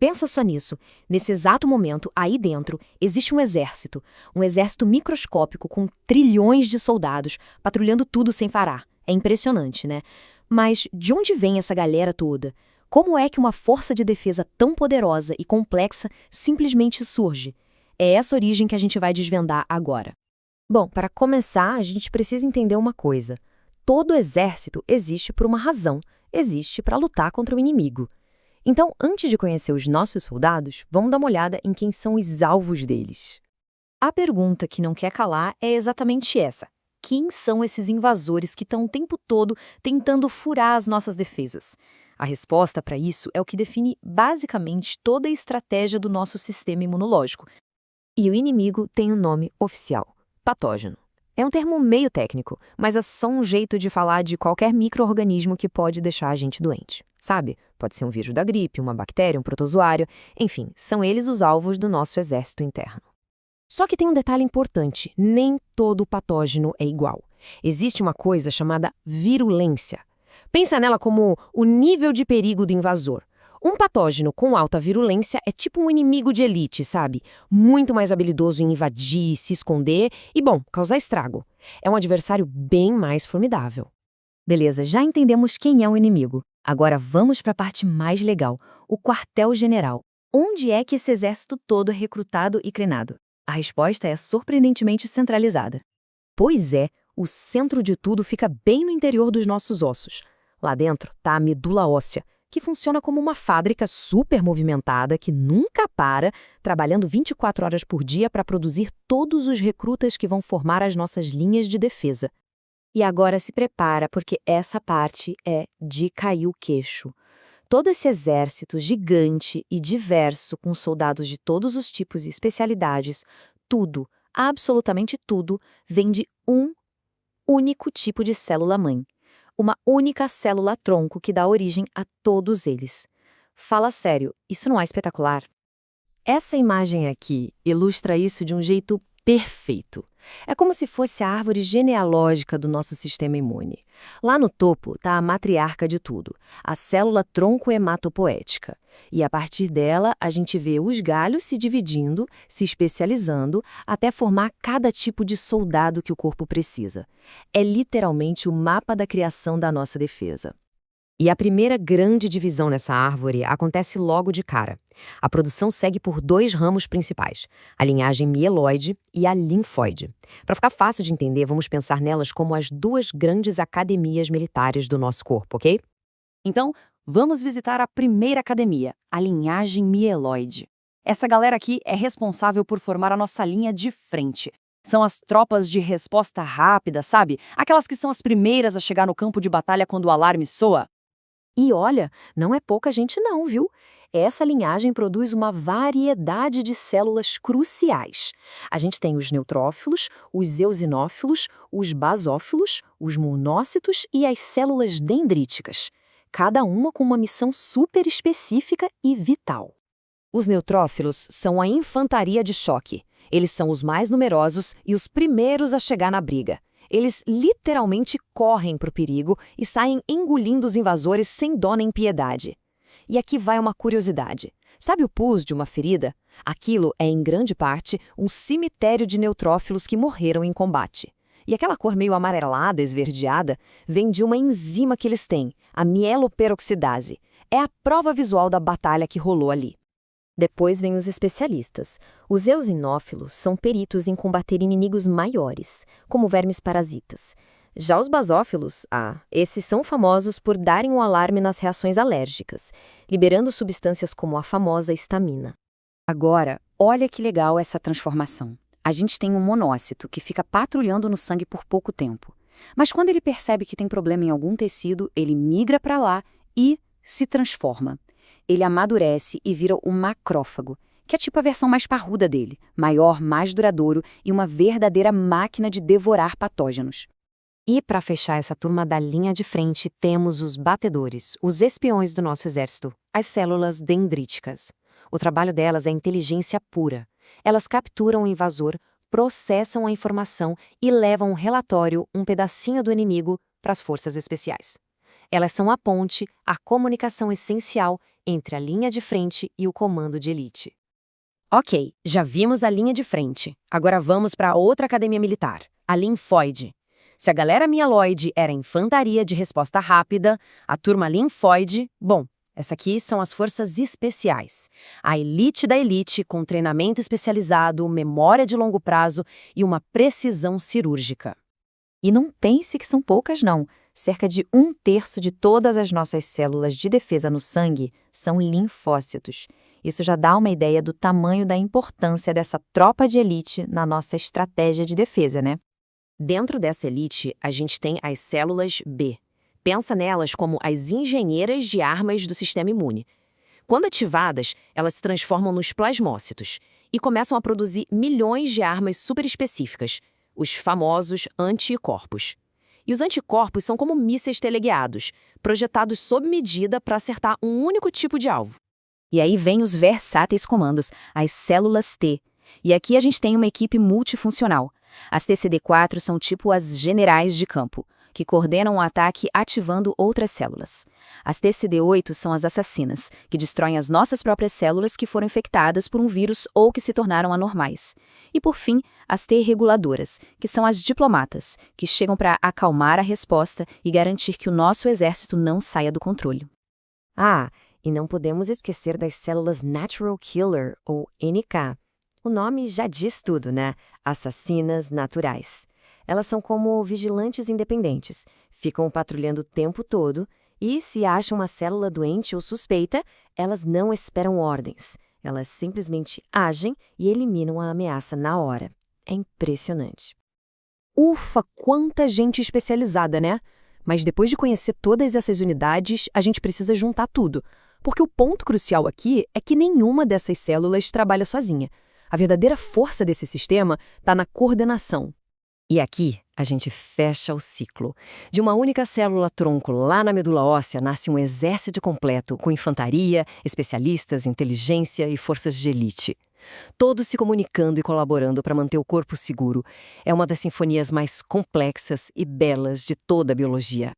Pensa só nisso. Nesse exato momento, aí dentro, existe um exército microscópico com trilhões de soldados, patrulhando tudo sem parar. É impressionante, né? Mas de onde vem essa galera toda? Como é que uma força de defesa tão poderosa e complexa simplesmente surge? É essa origem que a gente vai desvendar agora. Bom, para começar, a gente precisa entender uma coisa. Todo exército existe por uma razão, existe para lutar contra o inimigo. Então, antes de conhecer os nossos soldados, vamos dar uma olhada em quem são os alvos deles. A pergunta que não quer calar é exatamente essa. Quem são esses invasores que estão o tempo todo tentando furar as nossas defesas? A resposta para isso é o que define basicamente toda a estratégia do nosso sistema imunológico. E o inimigo tem um nome oficial: patógeno. É um termo meio técnico, mas é só um jeito de falar de qualquer micro-organismo que pode deixar a gente doente, sabe? Pode ser um vírus da gripe, uma bactéria, um protozoário, enfim, são eles os alvos do nosso exército interno. Só que tem um detalhe importante: nem todo patógeno é igual. Existe uma coisa chamada virulência. Pensa nela como o nível de perigo do invasor. Um patógeno com alta virulência é tipo um inimigo de elite, sabe? Muito mais habilidoso em invadir, se esconder e, bom, causar estrago. É um adversário bem mais formidável. Beleza, já entendemos quem é o inimigo. Agora vamos para a parte mais legal, o quartel-general. Onde é que esse exército todo é recrutado e treinado? A resposta é surpreendentemente centralizada. Pois é, o centro de tudo fica bem no interior dos nossos ossos. Lá dentro está a medula óssea, que funciona como uma fábrica super movimentada que nunca para, trabalhando 24 horas por dia para produzir todos os recrutas que vão formar as nossas linhas de defesa. E agora se prepara, porque essa parte é de cair o queixo. Todo esse exército gigante e diverso, com soldados de todos os tipos e especialidades, tudo, absolutamente tudo, vem de um único tipo de célula-mãe. Uma única célula-tronco que dá origem a todos eles. Fala sério, isso não é espetacular? Essa imagem aqui ilustra isso de um jeito perfeito. É como se fosse a árvore genealógica do nosso sistema imune. Lá no topo está a matriarca de tudo, a célula-tronco hematopoética. E a partir dela, a gente vê os galhos se dividindo, se especializando, até formar cada tipo de soldado que o corpo precisa. É literalmente o mapa da criação da nossa defesa. E a primeira grande divisão nessa árvore acontece logo de cara. A produção segue por dois ramos principais, a linhagem mieloide e a linfóide. Para ficar fácil de entender, vamos pensar nelas como as duas grandes academias militares do nosso corpo, ok? Então, vamos visitar a primeira academia, a linhagem mieloide. Essa galera aqui é responsável por formar a nossa linha de frente. São as tropas de resposta rápida, sabe? Aquelas que são as primeiras a chegar no campo de batalha quando o alarme soa. E olha, não é pouca gente não, viu? Essa linhagem produz uma variedade de células cruciais. A gente tem os neutrófilos, os eosinófilos, os basófilos, os monócitos e as células dendríticas. Cada uma com uma missão super específica e vital. Os neutrófilos são a infantaria de choque. Eles são os mais numerosos e os primeiros a chegar na briga. Eles literalmente correm para o perigo e saem engolindo os invasores sem dó nem piedade. E aqui vai uma curiosidade. Sabe o pus de uma ferida? Aquilo é, em grande parte, um cemitério de neutrófilos que morreram em combate. E aquela cor meio amarelada, esverdeada, vem de uma enzima que eles têm, a mieloperoxidase. É a prova visual da batalha que rolou ali. Depois vêm os especialistas. Os eosinófilos são peritos em combater inimigos maiores, como vermes parasitas. Já os basófilos, esses são famosos por darem um alarme nas reações alérgicas, liberando substâncias como a famosa histamina. Agora, olha que legal essa transformação. A gente tem um monócito que fica patrulhando no sangue por pouco tempo. Mas quando ele percebe que tem problema em algum tecido, ele migra para lá e se transforma. Ele amadurece e vira um macrófago, que é tipo a versão mais parruda dele, maior, mais duradouro e uma verdadeira máquina de devorar patógenos. E para fechar essa turma da linha de frente, temos os batedores, os espiões do nosso exército, as células dendríticas. O trabalho delas é inteligência pura. Elas capturam o invasor, processam a informação e levam um relatório, um pedacinho do inimigo, para as forças especiais. Elas são a ponte, a comunicação essencial entre a linha de frente e o comando de elite. Ok, já vimos a linha de frente. Agora vamos para outra academia militar, a linfóide. Se a galera mieloide era infantaria de resposta rápida, a turma linfóide, bom, essa aqui são as forças especiais. A elite da elite com treinamento especializado, memória de longo prazo e uma precisão cirúrgica. E não pense que são poucas, não. Cerca de 1/3 de todas as nossas células de defesa no sangue são linfócitos. Isso já dá uma ideia do tamanho da importância dessa tropa de elite na nossa estratégia de defesa, né? Dentro dessa elite, a gente tem as células B. Pensa nelas como as engenheiras de armas do sistema imune. Quando ativadas, elas se transformam nos plasmócitos e começam a produzir milhões de armas superespecíficas, os famosos anticorpos. E os anticorpos são como mísseis teleguiados, projetados sob medida para acertar um único tipo de alvo. E aí vem os versáteis comandos, as células T. E aqui a gente tem uma equipe multifuncional. As TCD4 são tipo as generais de campo, que coordenam o ataque ativando outras células. As TCD8 são as assassinas, que destroem as nossas próprias células que foram infectadas por um vírus ou que se tornaram anormais. E por fim, as T-reguladoras, que são as diplomatas, que chegam para acalmar a resposta e garantir que o nosso exército não saia do controle. Ah, e não podemos esquecer das células Natural Killer, ou NK. O nome já diz tudo, né? Assassinas naturais. Elas são como vigilantes independentes, ficam patrulhando o tempo todo e, se acham uma célula doente ou suspeita, elas não esperam ordens. Elas simplesmente agem e eliminam a ameaça na hora. É impressionante. Ufa, quanta gente especializada, né? Mas depois de conhecer todas essas unidades, a gente precisa juntar tudo. Porque o ponto crucial aqui é que nenhuma dessas células trabalha sozinha. A verdadeira força desse sistema está na coordenação. E aqui a gente fecha o ciclo. De uma única célula-tronco lá na medula óssea nasce um exército completo, com infantaria, especialistas, inteligência e forças de elite. Todos se comunicando e colaborando para manter o corpo seguro. É uma das sinfonias mais complexas e belas de toda a biologia.